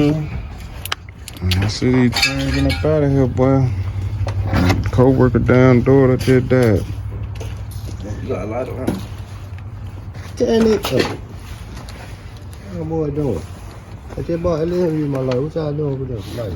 I see these trains getting up out of here, boy. Co-worker down door that just died. You got a lot of them. Damn it. What boy doing? I just bought a little in my life. What y'all doing with them? Light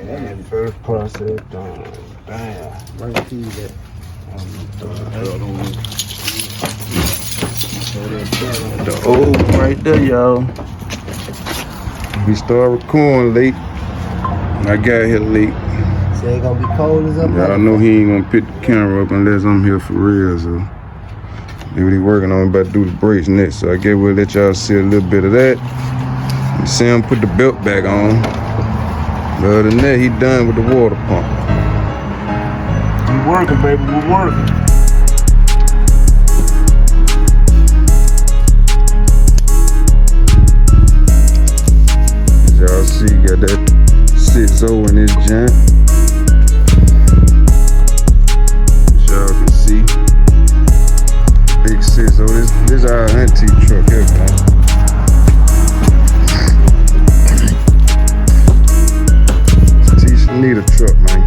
That is first process done. Damn. Bring the keys back. The old right there, y'all. We started recording late. I got here late. Say it's gonna be cold as something. Y'all know he ain't gonna pick the camera up unless I'm here for real, so. They what he working on, about to do the brakes next, so I guess we'll let y'all see a little bit of that. You see him put the belt back on. But other than that, he done with the water pump. We working, baby, we working. As y'all see, got that 6-0 in this junk. As y'all can see, big 6-0. This our Auntie truck here, man. Need a truck, man.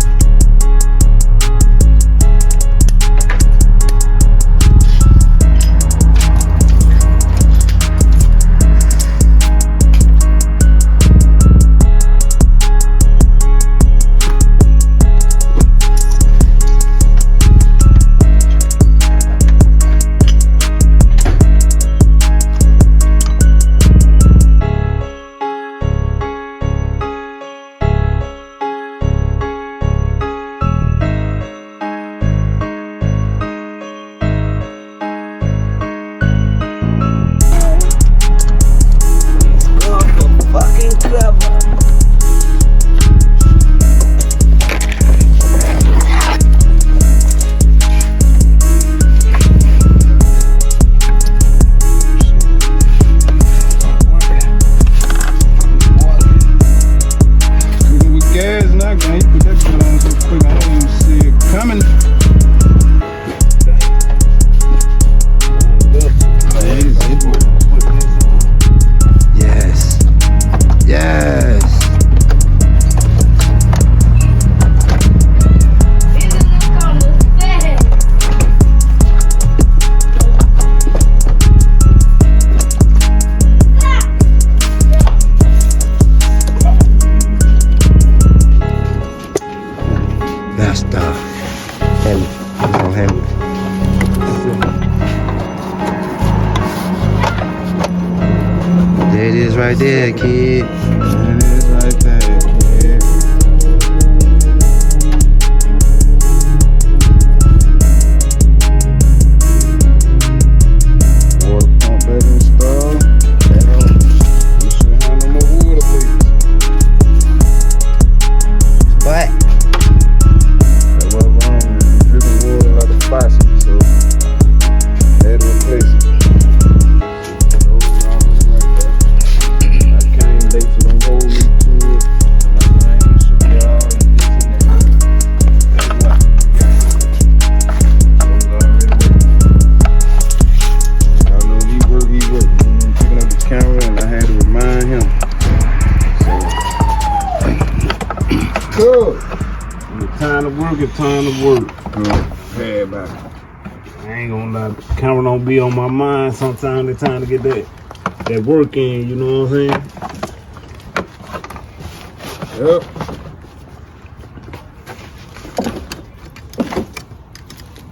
There it is right there, kid. There it is right there, kid. Water pump back installed. We shouldn't have no more water leaks. What? That's what's wrong with it. Dripping water like a faucet, so I had to replace it. So don't hold me to it. I ain't show y'all this and that. That's what y'all know he work. I'm picking up the camera and I had to remind him. So good. When it's time to work, it's time to work. Bad about it. I ain't gonna lie, the camera don't be on my mind sometimes. It's time to get that work in, you know what I'm saying? Yep.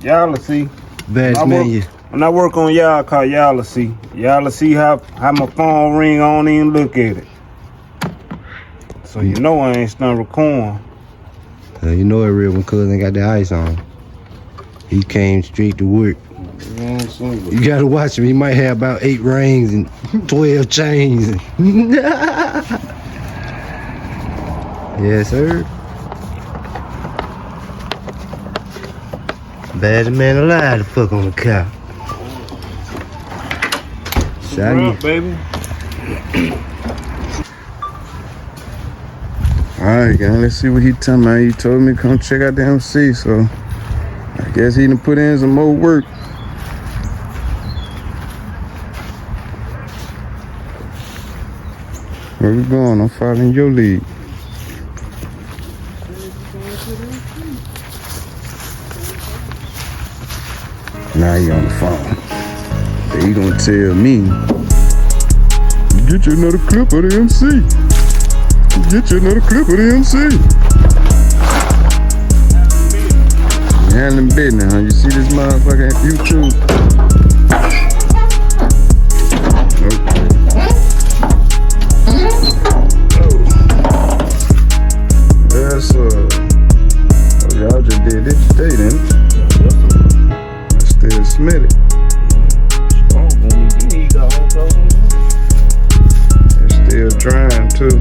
Y'all will see. Best menu. When I work on y'all car, y'all will see. Y'all will see how my phone ring on and look at it. So you know I ain't stunned recording. You know it real when cousin got the ice on. He came straight to work. You gotta watch him. He might have about 8 rings and 12 chains. Yes, sir. Baddest man alive to fuck on the cow. Shot up, baby. Alright, guys, let's see what he talking about. He told me to come check out the MC, so I guess he done put in some more work. Where we going? I'm following your lead. Now he on the phone. They gonna tell me, get you another clip of the MC. Get you another clip of the MC. You handling business, huh? You see this motherfucker at YouTube? Okay. That's oh, y'all just did this today, then. Still Smitty. It's still drying too.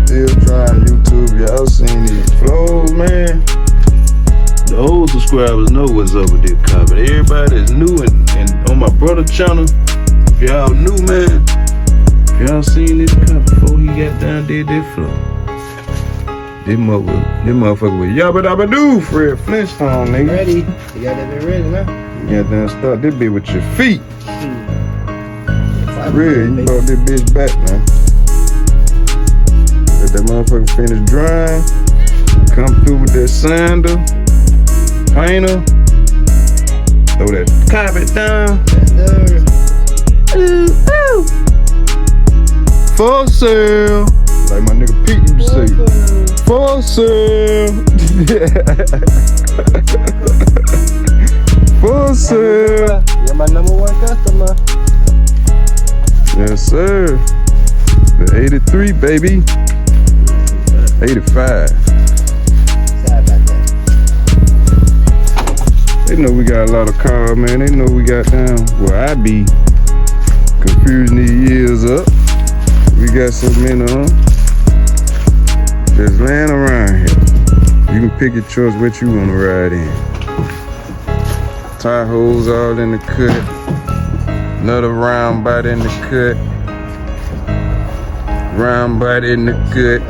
Still drying YouTube. Y'all seen these flows, man? The old subscribers know what's up with this car, but everybody that's new and on my brother's channel, if y'all new, man, if y'all seen this car before he got down did that flow. This motherfucker with yabba dabba doo, Fred Flintstone, nigga. Ready? You got that bit ready now? You got to start this bitch with your feet. Real, you brought this bitch back, man. Let that motherfucker finish drying. Come through with that sander, painter. Throw that carpet down. Yes, sir. For sale. Like my nigga Pete used to say. For sale. For sale. You're my #1 customer. Yes, sir. The 83, baby. 85. Sorry about that. They know we got a lot of cars, man. They know we got down. Well, I be confusing these years up. We got so many of them. Just laying around here. You can pick your choice what you want to ride in. Tie holes all in the cut. Another round bite in the cut. Round bite in the cut.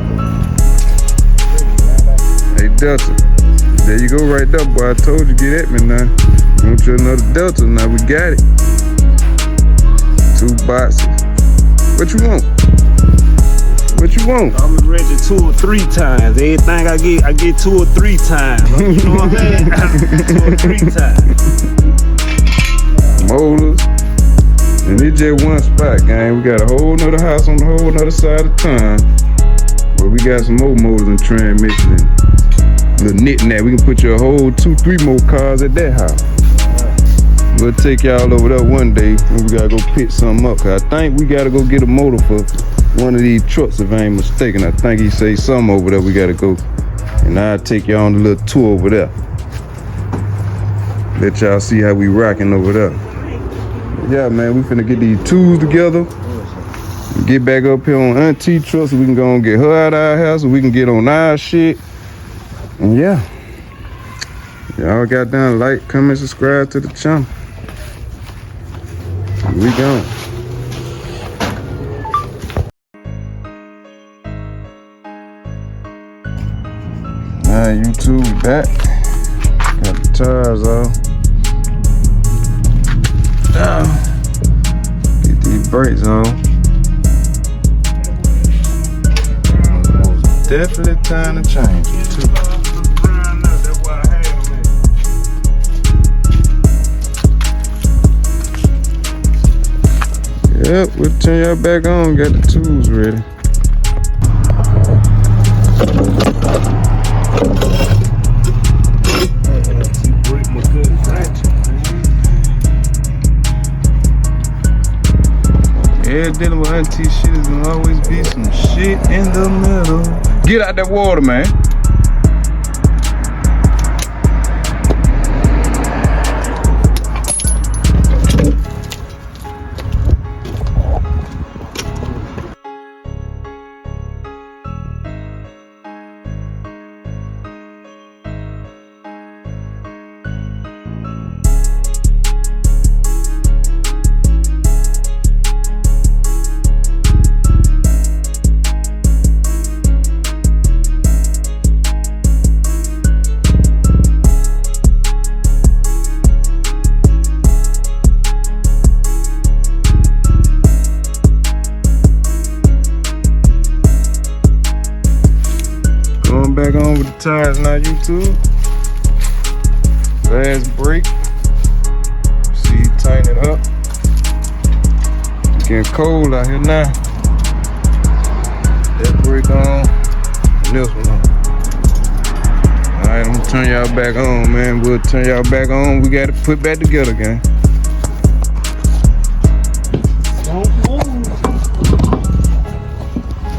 Hey Delta, there you go right there, boy. I told you get at me now. Want you another Delta? Now we got it. 2 boxes. What you want? What you want? I'm renting 2 or 3 times. Everything I get 2 or 3 times. You know what I'm saying? 2 or 3 times. Motors. And it's just one spot, gang. We got a whole nother house on the whole nother side of town. But we got some more motors and transmissions and little knick-knack. We can put you a whole 2, 3 more cars at that house. We'll take y'all over there one day when we gotta go pick something up. Cause I think we gotta go get a motor for one of these trucks if I ain't mistaken. I think he say something over there we gotta go. And I'll take y'all on a little tour over there. Let y'all see how we rocking over there. Yeah, man, we finna get these tools together. Get back up here on Auntie truck so we can go and get her out of our house so we can get on our shit. And yeah. Y'all got down, like, comment, subscribe to the channel. We gone. Alright, YouTube, we back. Got the tires off. Down. Get these brakes on. Most definitely time to change it too. Yep, we'll turn y'all back on, got the tools ready. Yeah, dealing with Auntie shit is gonna always be some shit in the middle. Get out that water, man. on back on with the tires now, YouTube. Last brake. See, tighten it up. It's getting cold out here now. That brake on, and this one on. Alright, I'm gonna turn y'all back on, man. We'll turn y'all back on. We got to put back together, gang. Don't move.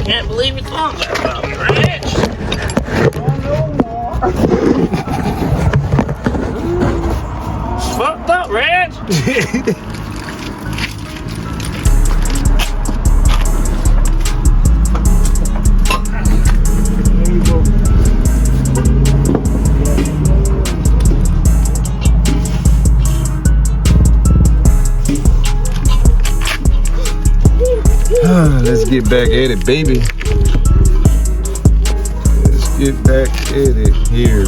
Can't believe it's on that Rich. No more. It's fucked up, Rich. Let's get back at it, baby. Let's get back at it here.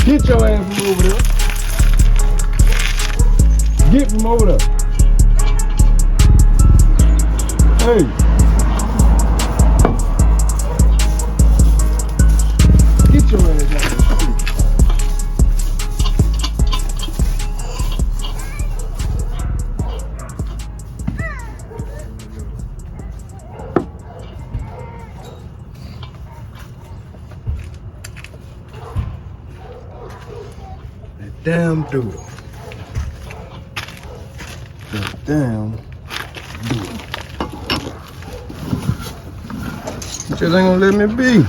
Get your ass from over there. Get from over there. Hey. Get your ass out of the street. Damn doodle. That damn doodle. You just ain't gonna let me be.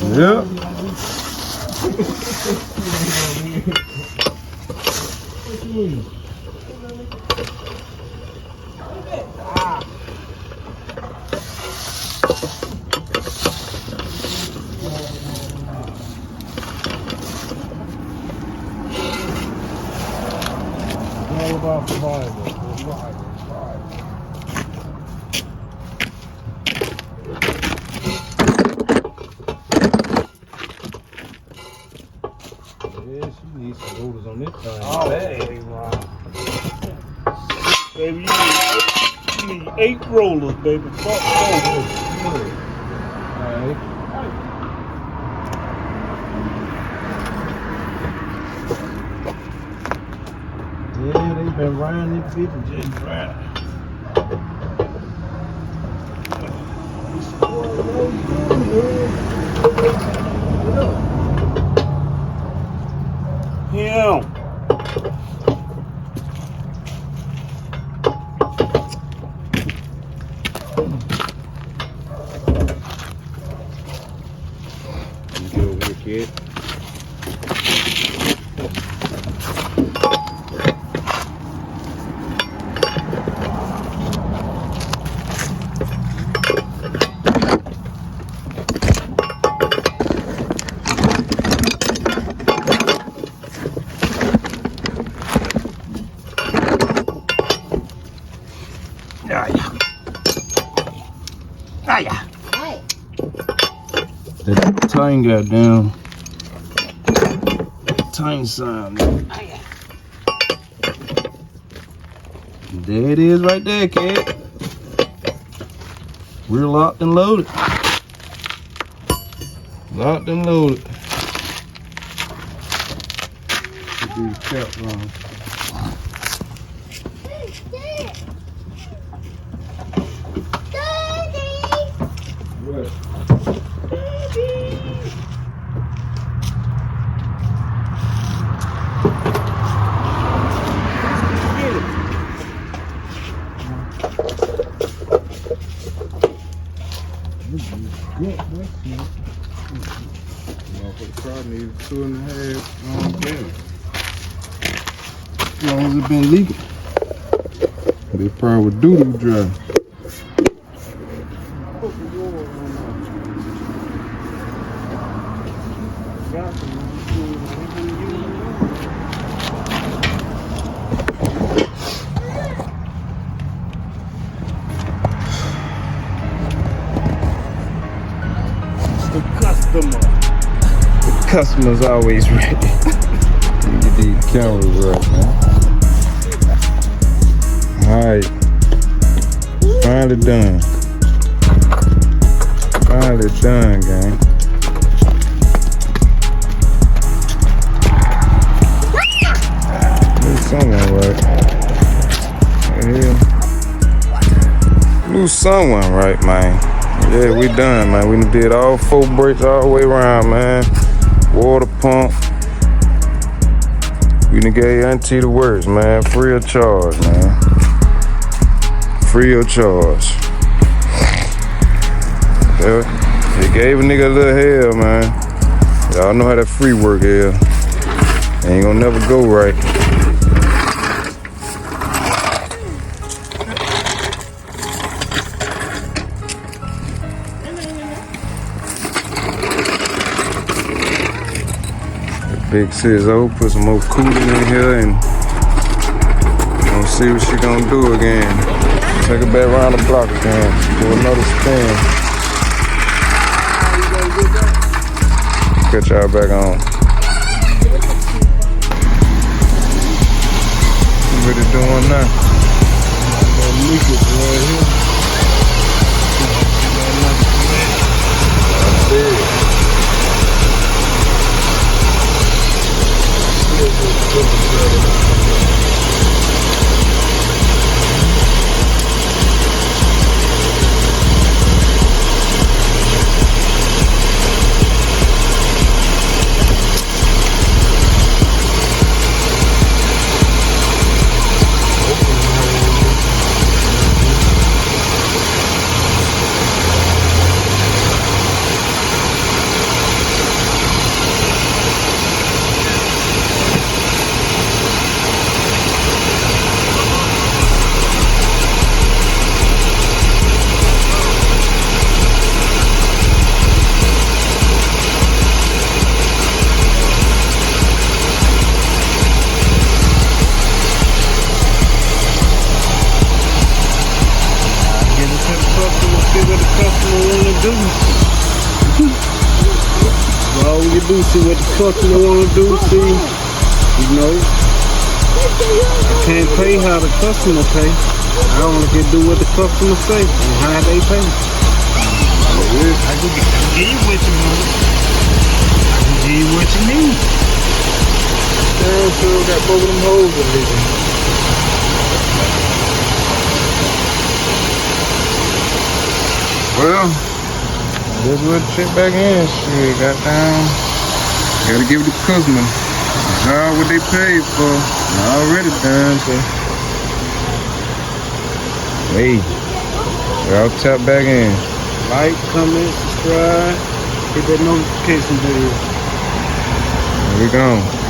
Yep. All about survival. Yeah, she needs some rollers on this thing. Oh, hey, wow. Baby, you need 8 rollers, baby. Fuck rollers. Alright. Yeah, they been riding this bitch and just riding. Him. Get over here, kid. That time got down. Time sign. There it is right there, kid. We're locked and loaded. Locked and loaded. Should be the cap wrong. What? Motherfucker probably needed 2.5 gallons. As long as it been leaking. They probably would doo-doo dry. the customer. The customer's always ready. Get these cameras right, man. Alright. Finally done. Finally done, gang. Knew someone right. Yeah. Knew someone right, man. Yeah, we done, man. We done did all 4 brakes all the way around, man. Water pump. We done gave Auntie the works, man. Free of charge, man. Free of charge. Yeah. They gave a nigga a little hell, man. Y'all know how that free work is. Ain't gonna never go right. Big Sizzo put some more coolant in here and gonna see what she gonna do again. Take her back around the block again. Do another spin. Put y'all back on. What it doing now? Leakage right here. See what the customer wanna do. All we can do, see what the customer wanna do, see, you know. I can't pay how the customer pay. I only can do what the customer say and how they pay. I can give you what you want. I can give you what you need. Damn sure got both of them holes in it. Well, just we'll check back in. Shit, goddamn. Gotta give the customer the job what they paid for. Already done, so. Hey, y'all tap back in. Like, comment, subscribe, hit that notification bell. Here we go.